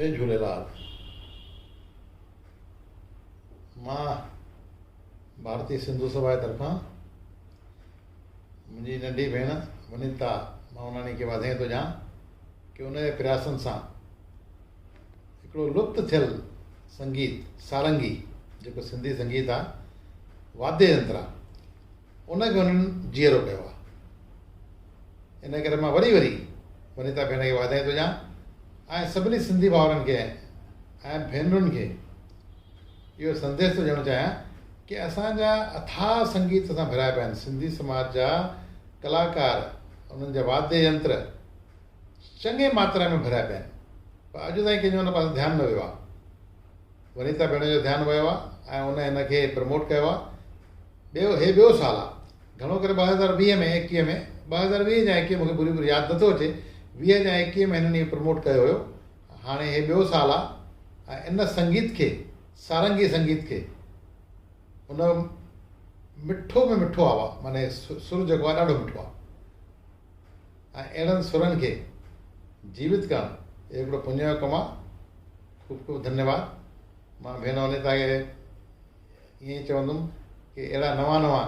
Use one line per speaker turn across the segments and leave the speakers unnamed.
जय झूलेलाल। मां भारतीय सिंधु सभा जे तरफ़ां मुंहिंजी नंढी भेण वनिता मावनानी खे वाधायूं थो ॾियां कि उन जे प्रयासनि सां हिकिड़ो लुप्त थियल संगीत सारंगी जेको सिंधी संगीत आहे वाद्य यंत्र आहे उनखे उन्हनि जीअरो कयो आहे। इन करे मां वरी वनिता भेण खे वाधायूं थो ॾियां ऐं सभिनी सिंधी भाउरनि खे ऐं भेनरुनि खे इहो संदेश थो ॾियणु चाहियां कि असांजा अथाह संगीत सां भरिया पिया आहिनि। सिंधी समाज जा कलाकार उन्हनि जा वाद्य यंत्र चङे मात्रा में भरिया पिया आहिनि, पर अॼु ताईं कंहिंजो हुन पासे ध्यानु न वियो आहे। वनिता भेण जो ध्यानु वियो आहे ऐं उन हिनखे प्रमोट कयो आहे। ॿियो साल आहे, घणो करे 2020 में 21 में 2020 या 21 मूंखे पूरी यादि नथो अचे, 20 या 21 में हिननि इहो प्रमोट कयो हुयो। हाणे हे ॿियो साल आहे ऐं इन संगीत खे सारंगी संगीत खे उन मिठो में मिठो आवाज़ु माने सुर जेको आहे ॾाढो मिठो आहे ऐं अहिड़नि सुरनि खे जीवित करणु हिकिड़ो पुञ जो कमु आहे। ख़ूब धन्यवाद। मां भेण वनिता खे ईअं ई चवंदुमि कि अहिड़ा नवां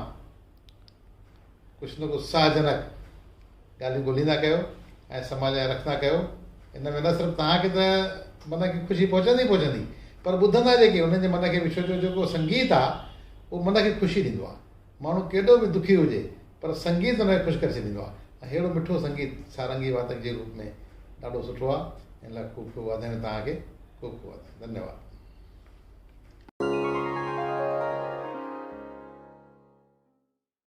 कुझु न कुझु उत्साहजनक ॻाल्हियूं ॻोल्हींदा कयो ऐं समाज लाइ रखंदा कयो। इन में न सिर्फ़ु तव्हांखे त मन खे ख़ुशी पहुचंदी पर ॿुधंदा जेके उन्हनि जे मन खे बि, छो जेको संगीत आहे उहो मन खे ख़ुशी ॾींदो आहे। माण्हू केॾो बि दुखी हुजे पर संगीत हुनखे ख़ुशि करे छॾींदो आहे ऐं अहिड़ो मिठो संगीत सारंगी वादक जे रूप में ॾाढो सुठो आहे। इन लाइ ख़ूब वाधायूं तव्हांखे, ख़ूब वाधायूं। धन्यवाद।